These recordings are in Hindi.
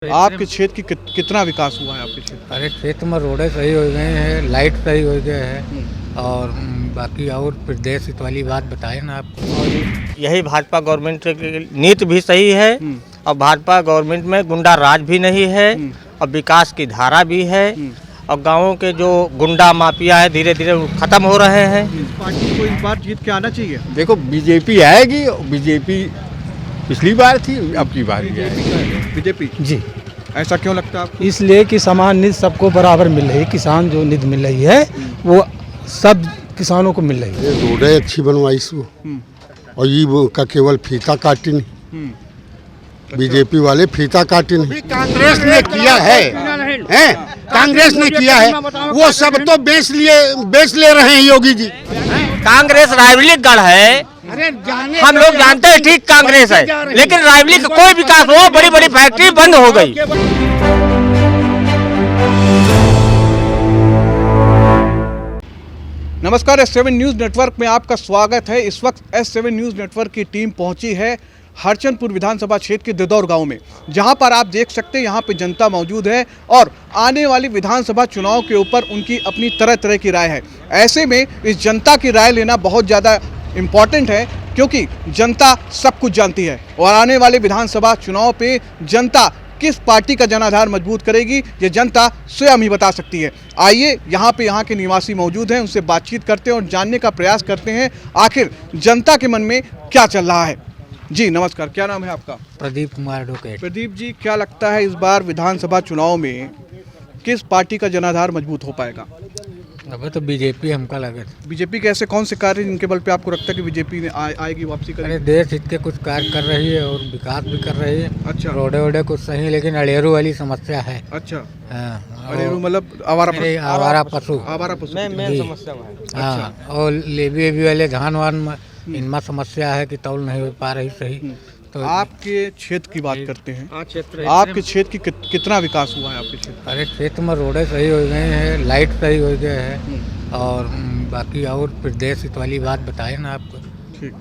आपके क्षेत्र की कितना विकास हुआ है आपके क्षेत्र? अरे क्षेत्र में रोडें सही हो गए हैं, लाइट सही हो गए हैं और बाकी और प्रदेश हित वाली बात बताए ना आपको। यही भाजपा गवर्नमेंट की नीति भी सही है और भाजपा गवर्नमेंट में गुंडा राज भी नहीं है और विकास की धारा भी है और गांवों के जो गुंडा माफिया है धीरे धीरे खत्म हो रहे हैं। इस पार्टी को इस बार जीत के आना चाहिए। देखो बीजेपी आएगी, बीजेपी पिछली बार थी, अब की बार बीजेपी जी, ऐसा क्यों लगता है आपको? इसलिए कि समान निधि सबको बराबर मिल रही है। किसान जो निधि मिल रही है वो सब किसानों को मिल रही है। ये रोडें अच्छी बनवाई सो और ये वो का केवल फीता काटी नहीं, बीजेपी वाले फीता काटी नहीं। कांग्रेस ने किया है, कांग्रेस ने किया है, वो सब तो बेच ले रहे हैं योगी जी। कांग्रेस राइवलिक गढ़ है, हम लोग जानते हैं ठीक कांग्रेस है, लेकिन राइवलिक का कोई विकास हो, बड़ी बड़ी फैक्ट्री बंद हो गई। नमस्कार, S7 न्यूज़ नेटवर्क में आपका स्वागत है। इस वक्त S7 न्यूज़ नेटवर्क की टीम पहुंची है हरचंदपुर विधानसभा क्षेत्र के दिदौर गांव में, जहां पर आप देख सकते हैं यहाँ पे जनता मौजूद है और आने वाली विधानसभा चुनाव के ऊपर उनकी अपनी तरह तरह की राय है। ऐसे में इस जनता की राय लेना बहुत ज़्यादा इम्पॉर्टेंट है, क्योंकि जनता सब कुछ जानती है और आने वाले विधानसभा चुनाव पे जनता किस पार्टी का जनाधार मजबूत करेगी ये जनता स्वयं ही बता सकती है। आइए यहाँ के निवासी मौजूद हैं, उनसे बातचीत करते हैं और जानने का प्रयास करते हैं आखिर जनता के मन में क्या चल रहा है। जी नमस्कार, क्या नाम है आपका? प्रदीप कुमार डोकेट। प्रदीप जी, क्या लगता है इस बार विधानसभा चुनाव में किस पार्टी का जनाधार मजबूत हो पाएगा? अब तो बीजेपी हमका लगे। बीजेपी के ऐसे कौन से कार्य जिनके बल पे आपको लगता है कि बीजेपी ने आएगी, वापसी अरे करेगी? देश हित के कुछ कार्य कर रही है और विकास भी कर रही है। अच्छा। रोडे वोडे कुछ सही है, लेकिन अड़ेरू वाली समस्या है। अच्छा, हाँ, अरे और वो मतलब आवारा मेरे आवारा पशु। जी। हाँ, और लेबी वेबी वाले धान वान में इनमें समस्या है कि तौल नहीं हो पा रही सही। तो आपके क्षेत्र की बात करते हैं, आपके क्षेत्र की कितना विकास हुआ है आपके क्षेत्र? अरे क्षेत्र में रोडें सही हो गए हैं, लाइट सही हो गए हैं और बाकी और प्रदेश हित वाली बात बताए ना आपको। ठीक।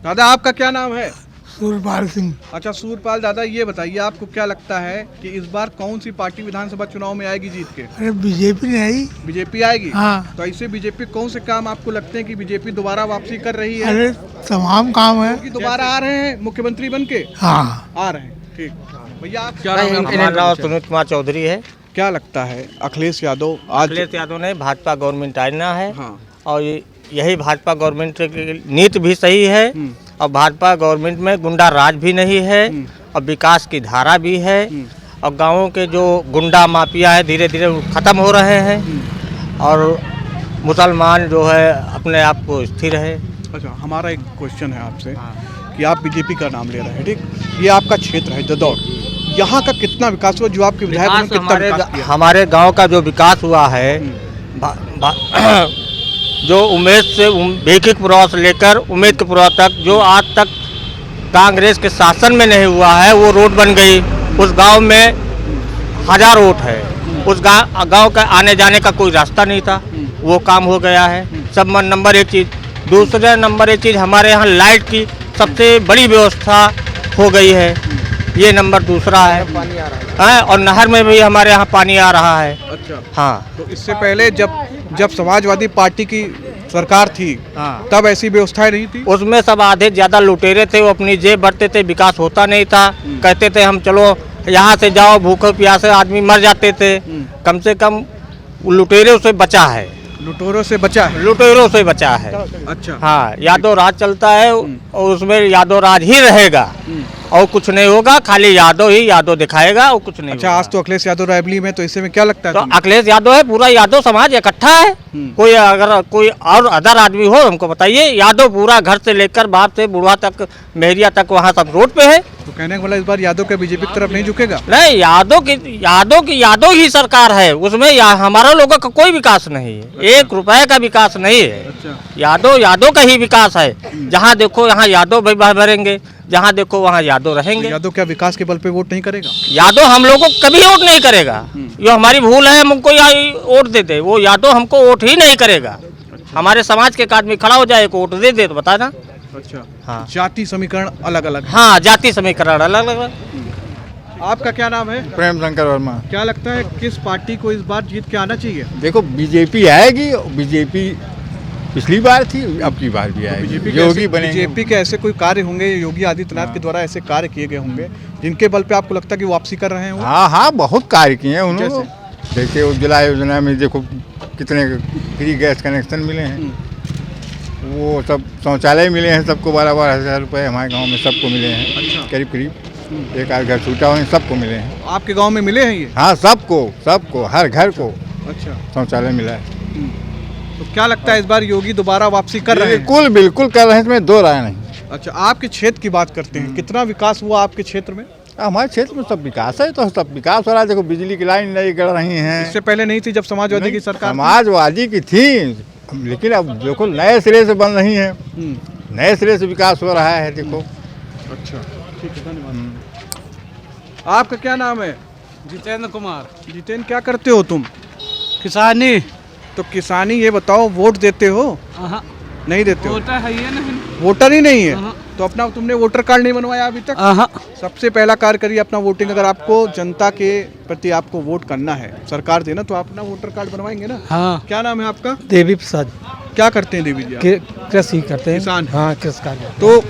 दादा, आपका क्या नाम है? सूरपाल सिंह। अच्छा सूरपाल, दादा ये बताइए आपको क्या लगता है कि इस बार कौन सी पार्टी विधानसभा चुनाव में आएगी जीत के? अरे बीजेपी नहीं आई। बीजेपी आएगी? हाँ। तो ऐसे बीजेपी कौन से काम आपको लगते हैं कि बीजेपी दोबारा वापसी कर रही है? अरे तमाम काम है। कि दोबारा आ रहे हैं मुख्यमंत्री बन के? हाँ, आ रहे हैं। ठीक भैया, आप क्या हमारा नाम सुनील कुमार चौधरी है। क्या लगता है अखिलेश यादव अखिलेश यादव ने भाजपा गवर्नमेंट आना है। हाँ। और यही भाजपा गवर्नमेंट की नीति भी सही है और भाजपा गवर्नमेंट में गुंडा राज भी नहीं है और विकास की धारा भी है और गांवों के जो गुंडा माफिया है धीरे धीरे खत्म हो रहे हैं और मुसलमान जो है अपने आप को स्थिर है। अच्छा, हमारा एक क्वेश्चन है आपसे कि आप बीजेपी का नाम ले रहे हैं, ठीक? ये आपका क्षेत्र है दिदौर, यहाँ का कितना विकास हुआ जो आपके विधायक ने कितना विकास किया? हमारे गांव का जो विकास हुआ है जो उमेद से बेखीपुरा से लेकर उमेदपुरा तक जो आज तक कांग्रेस के शासन में नहीं हुआ है वो रोड बन गई। उस गांव में 1000 वोट है, उस गांव का आने जाने का कोई रास्ता नहीं था, वो काम हो गया है। सब नंबर एक चीज़। दूसरे नंबर एक चीज़, हमारे यहाँ लाइट की सबसे बड़ी व्यवस्था हो गई है, ये नंबर दूसरा है। पानी आ रहा है और नहर में भी हमारे यहाँ पानी आ रहा है। अच्छा। हाँ, तो इससे पहले जब समाजवादी पार्टी की सरकार थी, हाँ, तब ऐसी व्यवस्थाएं नहीं थी? उसमें सब आधे ज़्यादा लुटेरे थे, वो अपनी जेब भरते थे, विकास होता नहीं था। कहते थे हम चलो यहाँ से जाओ, भूखे प्यासे आदमी मर जाते थे। कम से कम लुटेरों से बचा है, लुटेरों से बचा है। लुटेरों से बचा है। अच्छा। हाँ, यादव राज चलता है और उसमें यादव राज ही रहेगा और कुछ नहीं होगा, खाली यादव ही यादव दिखाएगा और कुछ नहीं। अच्छा, आज तो अखिलेश यादव रायबली में, तो इससे में क्या लगता है तो तुम्हें? अखिलेश यादव है, पूरा यादव समाज इकट्ठा है। कोई अगर कोई और अदर आदमी हो हमको बताइए। यादव पूरा घर से लेकर बाप से बुढ़वा तक, मेहरिया तक, वहाँ सब रोड पे है। तो कहने का मतलब इस बार यादव के बीजेपी की तरफ नहीं झुकेगा? नहीं, यादव ही सरकार है, उसमें हमारा लोगों का कोई विकास नहीं है। अच्छा। 1 रुपए का विकास नहीं है। अच्छा। यादव का ही विकास है। जहाँ देखो यहाँ यादव भाई भरेंगे, जहाँ देखो वहाँ यादव रहेंगे। यादव क्या विकास के बल पे वोट नहीं करेगा? यादव हम लोगों को कभी वोट नहीं करेगा, ये हमारी भूल है, हमको वोट देते। वो यादव हमको वोट ही नहीं करेगा। हमारे समाज के एक आदमी खड़ा हो जाए, वोट दे दे तो बता ना। अच्छा। हाँ, जाति समीकरण अलग अलग। हाँ, जाति समीकरण अलग अलग। आपका क्या नाम है? प्रेम शंकर वर्मा। क्या लगता है किस पार्टी को इस बार जीत के आना चाहिए? देखो बीजेपी आएगी, बीजेपी पिछली बार थी, अब की बार भी आएगी। योगी बनेंगे। बीजेपी के ऐसे कोई कार्य होंगे, योगी आदित्यनाथ के द्वारा ऐसे कार्य किए गए होंगे जिनके बल पे आपको लगता है कि वापसी कर रहे हैं वो? हाँ हाँ, बहुत कार्य किए हैं उन्होंने। जैसे उज्ज्वला योजना में देखो कितने फ्री गैस कनेक्शन मिले हैं, वो सब शौचालय मिले हैं सबको, 12,000 रुपये हमारे गांव में सबको मिले हैं। अच्छा। करीब एक आध घर छूटा हुआ सबको मिले हैं। आपके गांव में मिले हैं ये? हाँ, सबको हर घर को अच्छा, शौचालय मिला है। तो क्या लगता है इस बार योगी दोबारा वापसी कर रहे हैं? बिल्कुल कर रहे हैं, इसमें दो राय नहीं। अच्छा, आपके क्षेत्र की बात करते हैं, कितना विकास हुआ आपके क्षेत्र में? हमारे क्षेत्र में सब विकास है, तो सब विकास हो रहा है। देखो बिजली की लाइन नई गड़ रही हैं। इससे पहले नहीं थी जब समाजवादी की सरकार? समाजवादी की थी, लेकिन अब देखो नए सिरे से बन रही हैं, नए सिरे से विकास हो रहा है। देखो। अच्छा, ठीक है, धन्यवाद। आपका क्या नाम है? जितेंद्र कुमार। जितेंद्र, क्या करते हो तुम? किसानी। तो किसानी, ये बताओ वोट देते हो? नहीं देते हो? वोटर है ये नहीं। वोटर ही नहीं है तो अपना तुमने वोटर कार्ड नहीं बनवाया अभी तक? सबसे पहला कार्य करिए अपना वोटिंग। अगर आपको जनता के प्रति आपको वोट करना है, सरकार देना, तो आप अपना वोटर कार्ड बनवाएंगे ना? हाँ। क्या नाम है आपका? देवी प्रसाद। क्या करते हैं देवी जी आप? कृषि करते हैं। किसान। हाँ, कृषि। तो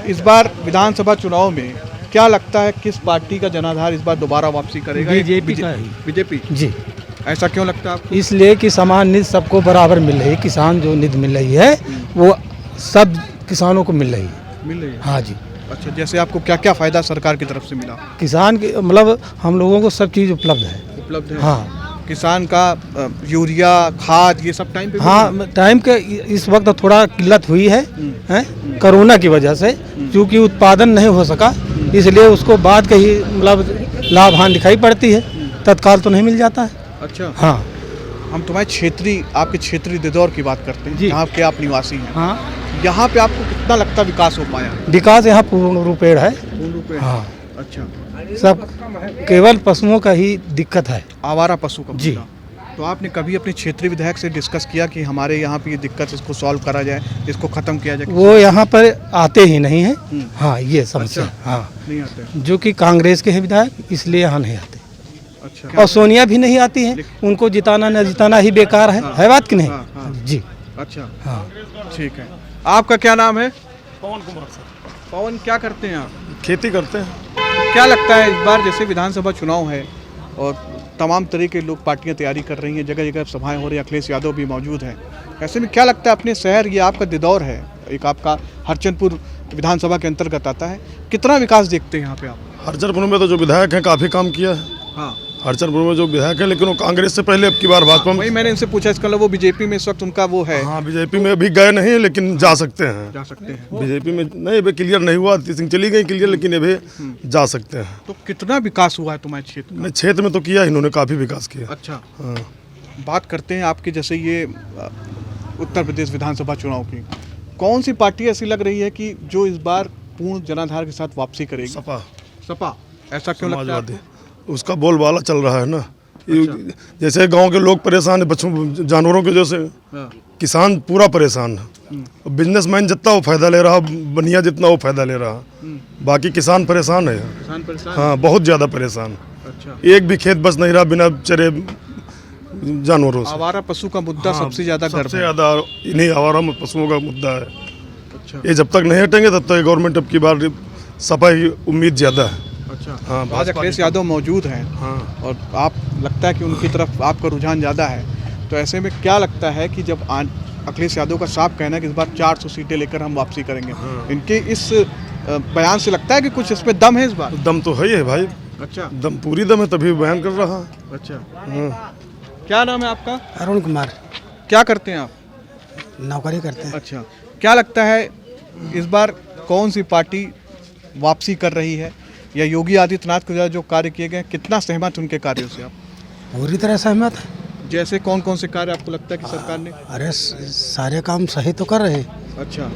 इस बार विधानसभा चुनाव में क्या लगता है किस पार्टी का जनाधार इस बार दोबारा वापसी करेगा? बीजेपी का ही। बीजेपी जी। ऐसा क्यों लगता है आपको? इसलिए कि समान निधि सबको बराबर मिल रही है। किसान जो निधि मिल रही है वो सब किसानों को मिल रही है। मिल रही है? हाँ जी। अच्छा, जैसे आपको क्या क्या फायदा सरकार की तरफ से मिला? किसान के मतलब हम लोगों को सब चीज़ उपलब्ध है। उपलब्ध है? हाँ। किसान का यूरिया, खाद, ये सब टाइम पे? हाँ, टाइम के इस वक्त थोड़ा किल्लत हुई है, कोरोना की वजह से, क्योंकि उत्पादन नहीं हो सका, इसलिए उसको बाद का ही मतलब लाभ हानि दिखाई पड़ती है, तत्काल तो नहीं मिल जाता है। अच्छा। हाँ। हम तुम्हारे आपके क्षेत्रीय दिदौर की बात करते हैं, जहाँ के आप निवासी हैं। हाँ। यहाँ पे आपको कितना लगता विकास हो पाया? विकास यहाँ पूर्ण रूपेण है। पूर्ण रूपेण? हाँ। अच्छा। सब केवल पशुओं का ही दिक्कत है। आवारा पशु का? जी। तो आपने कभी अपने क्षेत्रीय विधायक से डिस्कस किया कि हमारे यहाँ पे ये दिक्कत, इसको सॉल्व करा जाए, इसको खत्म किया जाए? वो यहाँ पर आते ही नहीं है। हाँ, ये समस्या। अच्छा। हाँ, नहीं आते? जो कि कांग्रेस के हैं विधायक, इसलिए यहाँ नहीं आते। अच्छा। और सोनिया भी नहीं आती है, उनको जिताना न जिताना ही बेकार है। है बात कि नहीं? हाँ। जी। अच्छा। हाँ, ठीक है। आपका क्या नाम है? पवन कुमार सर। पवन, क्या करते हैं आप? खेती करते हैं। तो क्या लगता है इस बार जैसे विधानसभा चुनाव है और तमाम तरह के लोग पार्टियां तैयारी कर रही हैं, जगह जगह सभाएं हो रही हैं, अखिलेश यादव भी मौजूद हैं, ऐसे में क्या लगता है अपने शहर, ये आपका दिदौर है, एक आपका हरचंदपुर विधानसभा के अंतर्गत आता है, कितना विकास देखते हैं यहाँ पे आप? हरचंदपुर में तो जो विधायक हैं काफ़ी काम किया है। हाँ। हरचंदपुर में जो विधायक है, लेकिन वो कांग्रेस से पहले अब की बार भाजपा में। वही मैंने इनसे पूछा, इसका वो बीजेपी में इस वक्त उनका वो है। हाँ, बीजेपी में अभी गए नहीं, लेकिन जा सकते हैं। जा सकते हैं। बीजेपी में नहीं, अभी क्लियर नहीं हुआ, सिंह चली गई क्लियर, लेकिन अभी जा सकते हैं। तो कितना विकास हुआ है तुम्हारे क्षेत्र में? क्षेत्र में तो किया, इन्होंने काफ़ी विकास किया। अच्छा। हाँ। बात करते हैं आपके जैसे ये उत्तर प्रदेश विधानसभा चुनाव की, कौन सी पार्टी ऐसी लग रही है कि जो इस बार पूर्ण जनाधार के साथ वापसी करेगी? सपा। सपा? ऐसा क्यों लगता है समाजवादी, आपको? उसका बोलबाला चल रहा है ना। जैसे गांव के लोग परेशान है, बच्चों जानवरों के जैसे, किसान पूरा परेशान है। बिजनेसमैन जितना वो फायदा ले रहा, बनिया जितना वो फायदा ले रहा, बाकी किसान परेशान है। किसान परेशान? हाँ, बहुत ज़्यादा परेशान। अच्छा। एक भी खेत बच नहीं रहा बिना चरे जानवरों से। आवारा पशु का मुद्दा हाँ, सबसे ज़्यादा सबसे ज़्यादा इन्हीं आवारा पशुओं का मुद्दा है। अच्छा। ये जब तक नहीं हटेंगे तब तक गवर्नमेंट अब की बार सफाई की उम्मीद ज़्यादा है। अच्छा। हाँ, आज अखिलेश यादव मौजूद हैं। हाँ। और आप लगता है कि उनकी तरफ आपका रुझान ज़्यादा है, तो ऐसे में क्या लगता है कि जब अखिलेश यादव का साफ कहना है कि इस बार 400 सीटें लेकर हम वापसी करेंगे, इनके इस बयान से लगता है कि कुछ इसमें दम है इस बार? दम तो है ही है भाई। अच्छा। दम, पूरी दम है, तभी बयान कर रहा है। अच्छा। हाँ। क्या नाम है आपका? अरुण कुमार। क्या करते हैं आप? नौकरी करते हैं। अच्छा। क्या लगता है इस बार कौन सी पार्टी वापसी कर रही है, या योगी आदित्यनाथ के द्वारा जो कार्य किए गए, कितना सहमत उनके कार्यों से आप? पूरी तरह सहमत है। जैसे कौन कौन से कार्य आपको लगता है कि सरकार ने? अरे सारे काम सही तो कर रहे हैं। अच्छा।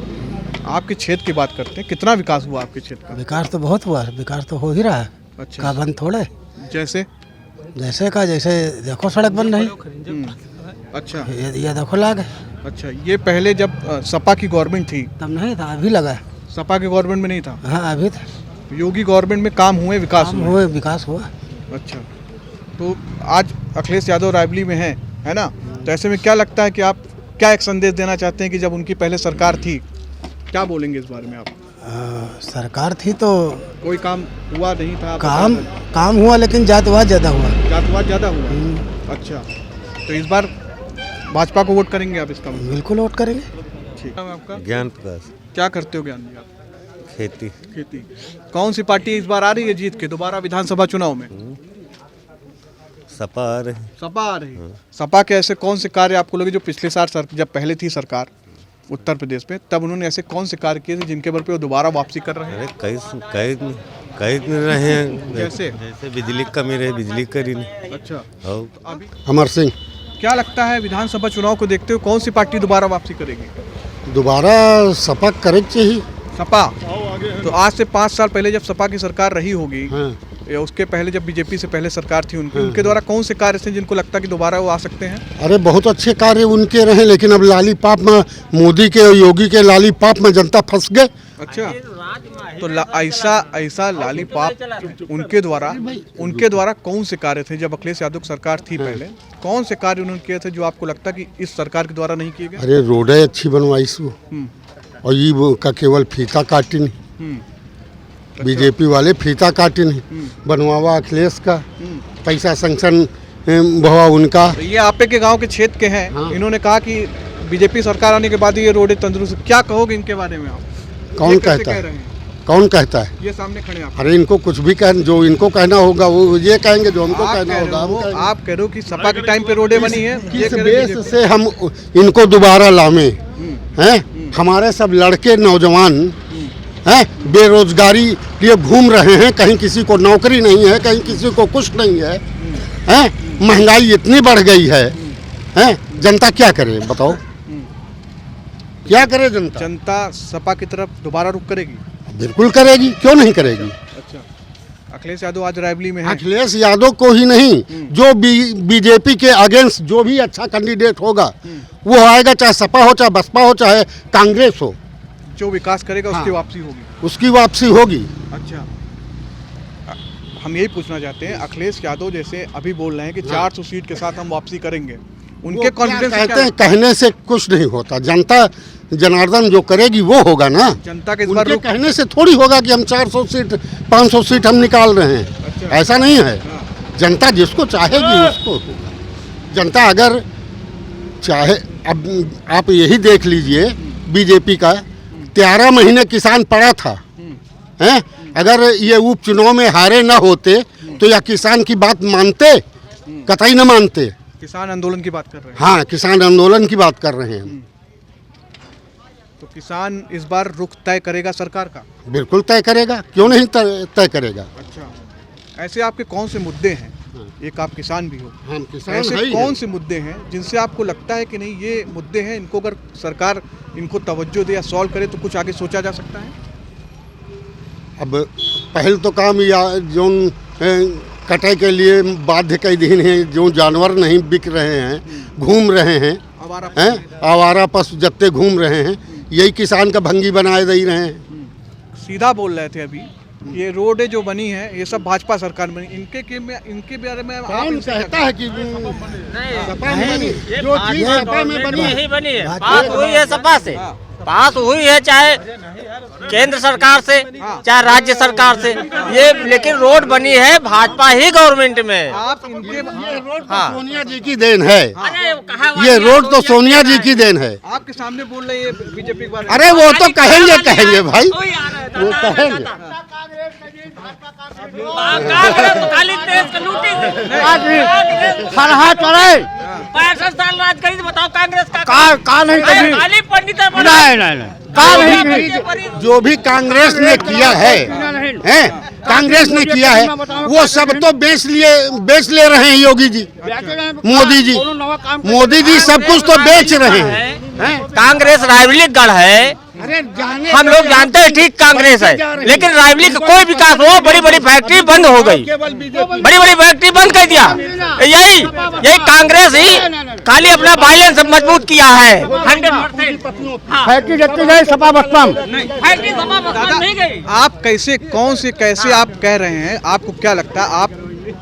आपके क्षेत्र की बात करते हैं, कितना विकास हुआ आपके क्षेत्र का? विकास तो बहुत हुआ है, विकास तो हो ही रहा है। अच्छा। का बंद थोड़े? जैसे जैसे देखो सड़क बन रही। अच्छा। ये देखो लाग। अच्छा, ये पहले जब सपा की गवर्नमेंट थी तब नहीं था, अभी लगा है। सपा की गवर्नमेंट में नहीं था? हाँ, अभी था। योगी गवर्नमेंट में काम हुए, विकास काम हुए? हुए, विकास हुआ। अच्छा, तो आज अखिलेश यादव रायबरेली में है ना, तो ऐसे में क्या लगता है कि आप क्या एक संदेश देना चाहते हैं कि जब उनकी पहले सरकार थी, क्या बोलेंगे इस बारे में आप? सरकार थी तो कोई काम हुआ नहीं था? काम हुआ, लेकिन जातवाद ज़्यादा हुआ। जातवाद ज़्यादा हुआ? अच्छा, तो इस बार भाजपा को वोट करेंगे आप इसका? बिल्कुल वोट करेंगे। ठीक है। आपका ज्ञान प्रकाश, क्या करते हो ज्ञान जी आप? खेती। खेती। कौन सी पार्टी इस बार आ रही है जीत के दोबारा विधानसभा चुनाव में? सपा आ रही। सपा आ रही है। सपा के ऐसे कौन से कार्य आपको लगे जो पिछले साल जब पहले थी सरकार उत्तर प्रदेश में, तब उन्होंने ऐसे कौन से कार्य किए थे जिनके बल पे वो दोबारा वापसी कर रहे हैं? अरे कई रहे हैं। जैसे बिजली की कमी रही, बिजली करी नहीं। अच्छा, और अभी अमर सिंह। क्या लगता है विधानसभा चुनाव को देखते हुए कौन सी पार्टी दोबारा वापसी करेगी? दोबारा सपा करे चाहिए। सपा। तो आज से 5 साल पहले जब सपा की सरकार रही होगी, हाँ। या उसके पहले जब बीजेपी से पहले सरकार थी उनके द्वारा कौन से कार्य थे जिनको लगता है कि दोबारा वो आ सकते हैं? अरे बहुत अच्छे कार्य उनके रहे, लेकिन अब लालीपाप में मोदी के और योगी के लालीपाप में जनता फंस गए। अच्छा, तो ऐसा लालीपाप उनके द्वारा कौन से कार्य थे जब अखिलेश यादव की सरकार थी पहले, कौन से कार्य उन्होंने किए थे जो आपको लगता है कि इस सरकार के द्वारा नहीं किए गए? अरे रोडें अच्छी बनवाई सो, और ये वो का केवल फीता काटी नहीं, बीजेपी वाले फीता काटी नहीं, बनवावा अखिलेश का, पैसा संक्शन भवा उनका। तो ये आपे के गांव के क्षेत्र के हैं। हाँ। इन्होंने कहा कि बीजेपी सरकार आने के बाद ये रोडें तंदुरुस्त, क्या कहोगे इनके बारे में आप? कौन ये कैसे कहता कह है? रहे हैं? कौन कहता है? ये सामने खड़े आप। अरे इनको कुछ भी कह, जो इनको कहना होगा वो ये कहेंगे, जो हमको आप कहना कह होगा रहे हम हो, कहेंगे। आप कह रहे हो कि सपा के टाइम पे रोडें बनी है, ये किस कह रहे हैं बेस से हम इनको दोबारा लावे हैं? हमारे सब लड़के नौजवान हैं, बेरोजगारी लिए घूम रहे हैं, कहीं किसी को नौकरी नहीं है, कहीं किसी को कुछ नहीं है, हैं? महंगाई इतनी बढ़ गई है, हैं? जनता क्या करे बताओ, क्या करे जनता? जनता सपा की तरफ दोबारा रुख करेगी? बिल्कुल करेगी, क्यों नहीं करेगी? अच्छा, अखिलेश यादव आज रायबरेली में है। अखिलेश यादव को ही नहीं, जो बीजेपी के अगेंस्ट जो भी अच्छा कैंडिडेट होगा वो आएगा, चाहे सपा हो, चाहे बसपा हो, चाहे कांग्रेस हो, जो विकास करेगा उसकी वापसी होगी। उसकी वापसी होगी। अच्छा, हम यही पूछना चाहते हैं, अखिलेश यादव जैसे अभी बोल रहे हैं कि 400 सीट के साथ हम वापसी करेंगे, उनके कॉन्फिडेंस कहते हैं, कहने से कुछ नहीं होता, जनता जनार्दन जो करेगी वो होगा ना। जनता के इस बार उनके कहने से थोड़ी होगा कि हम 400 सीट 500 सीट हम निकाल रहे हैं। अच्छा। ऐसा नहीं है, जनता जिसको चाहेगी उसको होगा। जनता अगर चाहे, अब आप यही देख लीजिए, बीजेपी का 13 महीने किसान पड़ा था, हैं? अगर ये उपचुनाव में हारे ना होते तो या किसान की बात मानते, कतई न मानते। किसान आंदोलन की बात कर रहे हैं। हाँ, किसान आंदोलन की बात कर रहे हैं। तो किसान इस बार रुख तय करेगा सरकार का? बिल्कुल तय करेगा, क्यों नहीं तय करेगा। अच्छा, ऐसे आपके कौन से मुद्दे हैं? एक आप किसान भी हो, हम किसान ऐसे कौन से मुद्दे हैं जिनसे आपको लगता है कि नहीं ये मुद्दे हैं, इनको अगर सरकार इनको तवज्जो दे या सॉल्व करे तो कुछ आगे सोचा जा सकता है? अब पहल तो काम या जो कटे के लिए बाध्य कई दिन है, जो जानवर नहीं बिक रहे हैं, घूम रहे हैं, आवारा पशु जत्ते घूम रहे हैं, यही किसान का भंगी बनाए दे रहे हैं। सीधा बोल रहे थे अभी, ये रोडें जो बनी है ये सब भाजपा सरकार बनी, इनके बारे में कौन कहता है कि सपा में बनी? जो चीज सपा में बनी नहीं बनी है, बात हुई है सपा से, बात हुई है चाहे केंद्र सरकार से चाहे राज्य सरकार से, ये लेकिन रोड बनी है भाजपा ही गवर्नमेंट में। आप इनके रोड तो सोनिया जी की देन है, अरे ये रोड तो सोनिया जी की देन है। आपके सामने बोल रहे हैं बीजेपी के बारे में। अरे वो तो कहेंगे भाई, वो कहेंगे। खाली देश का लूटी फरहा चढ़े 65 साल राज करी, बताओ कांग्रेस का का नहीं कभी, खाली पंडित नहीं का नहीं, जो भी कांग्रेस ने किया है, कांग्रेस ने किया है वो सब तो बेच ले रहे हैं योगी जी, मोदी जी सब कुछ तो बेच रहे हैं। कांग्रेस रायबरेली गढ़ है। हम लोग जानते हैं ठीक कांग्रेस है, लेकिन रायबरेली का कोई विकास हो, बड़ी बड़ी फैक्ट्री बंद हो गई, बड़ी बड़ी फैक्ट्री बंद कर दिया। यही कांग्रेस ही खाली अपना बैलेंस मजबूत किया है। 100% फैक्ट्री देखते गए सपा बसपा नहीं गई। आप कैसे आप कह रहे हैं, आपको क्या लगता है, आप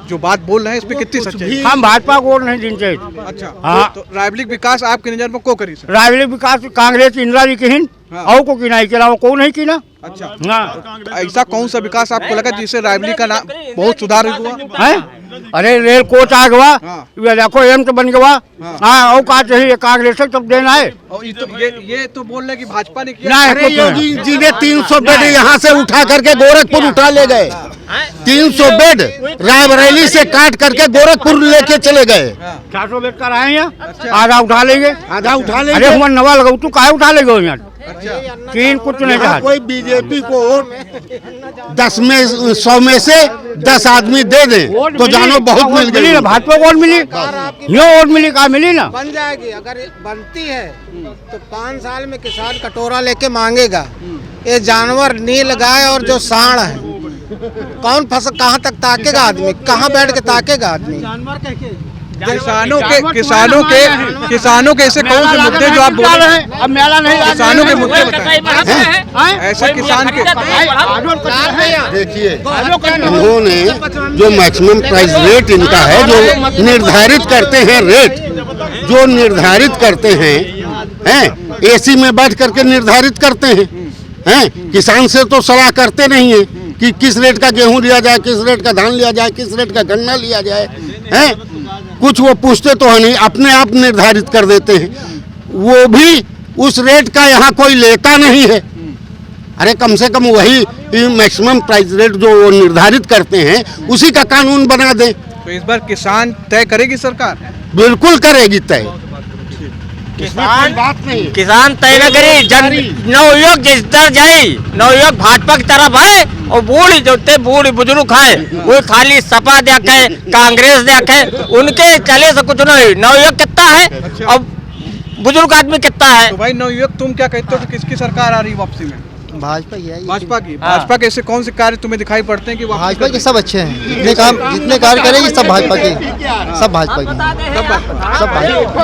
जो बात बोल रहे हैं इस पे कितनी सच्चाई? हम भाजपा को वोट नहीं देते। अच्छा, हाँ। तो रायबरेली विकास आपके नजर में को करी सर? रायबरेली विकास कांग्रेस इंदिरा जी की और को की नहीं किया, को नहीं की ना। अच्छा, हाँ। ऐसा कौन सा विकास आपको लगा जिससे रायबरेली का नाम बहुत सुधार हुआ है? अरे रेल कोच आ गया, हाँ। ये देखो एम्स बन गया। हाँ, और का चाहिए कांग्रेस से तब देना है। और ये तो बोल रहे कि भाजपा ने किया। ना, अरे योगी जी ने 300 बेड यहाँ से उठा करके गोरखपुर उठा ले गए। 300 बेड रायबरेली से काट करके गोरखपुर लेके चले गए। 400 बेड का रहे हैं, आधा उठा लेंगे, आधा उठा लेंगे। अरे हमारा नवा लगा, तू काहे उठा लेगा यहाँ? तीन कुछ नहीं कहा। कोई बीजेपी को 10 में 100 में से 10 आदमी दे दे तो जानो बहुत मिल गई ना। भाजपा को वोट मिली, यो वोट मिली, कहा मिली ना। बन जाएगी, अगर बनती है तो 5 साल में किसान कटोरा लेके मांगेगा। ये जानवर नील गाय और जो सांड है, कौन कहाँ तक ताकेगा आदमी, कहाँ बैठ के ताकेगा आदमी? किसानों के ऐसे कौन से मुद्दे जो आप बोल रहे हैं? अब मेला नहीं, किसानों के मुद्दे बताएं। ऐसे किसान के देखिए, उन्होंने जो मैक्सिमम प्राइस रेट इनका है, जो निर्धारित करते हैं रेट, जो निर्धारित करते हैं एसी में बैठ करके निर्धारित करते हैं। किसान से तो सलाह करते नहीं है कि किस रेट का गेहूं लिया जाए, किस रेट का धान लिया जाए, किस रेट का गन्ना लिया जाए। कुछ वो पूछते तो है नहीं, अपने आप निर्धारित कर देते हैं। वो भी उस रेट का यहाँ कोई लेता नहीं है। अरे कम से कम वही मैक्सिमम प्राइस रेट जो वो निर्धारित करते हैं उसी का कानून बना दें। तो इस बार किसान तय करेगी सरकार? बिल्कुल करेगी तय। किसान तय न करी, नवयुवक जिस तरह जाए, नवयुवक भाजपा की तरफ है और बूढ़ी जो बूढ़ी बुजुर्ग है वो खाली सपा देखे, कांग्रेस देखे, उनके चले से कुछ नहीं। नवयुवक कितना है और बुजुर्ग आदमी कितना है? तो भाई नवयुवक तुम क्या कहते हो कि किसकी सरकार आ रही है वापसी में? भाजपा ही है। भाजपा की। भाजपा के ऐसे कौन से कार्य तुम्हें दिखाई पड़ते हैं कि भाजपा के सब अच्छे हैं, जितने कार्य करेगी सब भाजपा के, सब भाजपा की, सब भाजपा।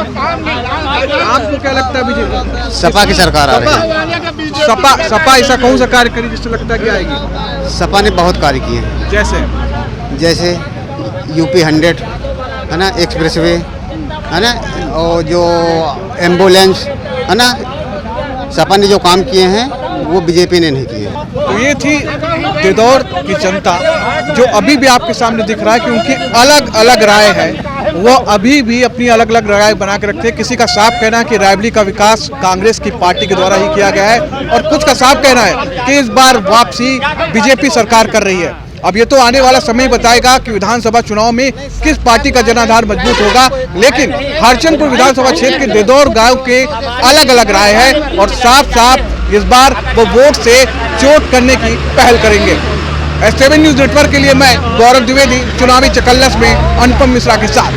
आपको क्या लगता है बीजेपी? सपा की सरकार आ रही है। सपा ऐसा कौन सा कार्य करी जिससे लगता है कि आएगी? सपा ने बहुत कार्य किए, जैसे यूपी 100 है ना, एक्सप्रेसवे है ना, और जो एम्बुलेंस है ना, सपा ने जो काम किए हैं वो बीजेपी ने नहीं किए। तो ये थी देदौर की जनता जो अभी भी आपके सामने दिख रहा है कि उनकी अलग अलग राय है, वो अभी भी अपनी अलग अलग राय बना के रखते हैं। किसी का साफ कहना है कि रायबरेली का विकास कांग्रेस की पार्टी के द्वारा ही किया गया है, और कुछ का साफ कहना है कि इस बार वापसी बीजेपी सरकार कर रही है। अब ये तो आने वाला समय बताएगा कि विधानसभा चुनाव में किस पार्टी का जनाधार मजबूत होगा, लेकिन हरचंदपुर विधानसभा क्षेत्र के देदौर गांव के अलग अलग राय है और साफ साफ इस बार वो वोट से चोट करने की पहल करेंगे। S7 न्यूज नेटवर्क के लिए मैं गौरव द्विवेदी, चुनावी चकल्लस में अनुपम मिश्रा के साथ।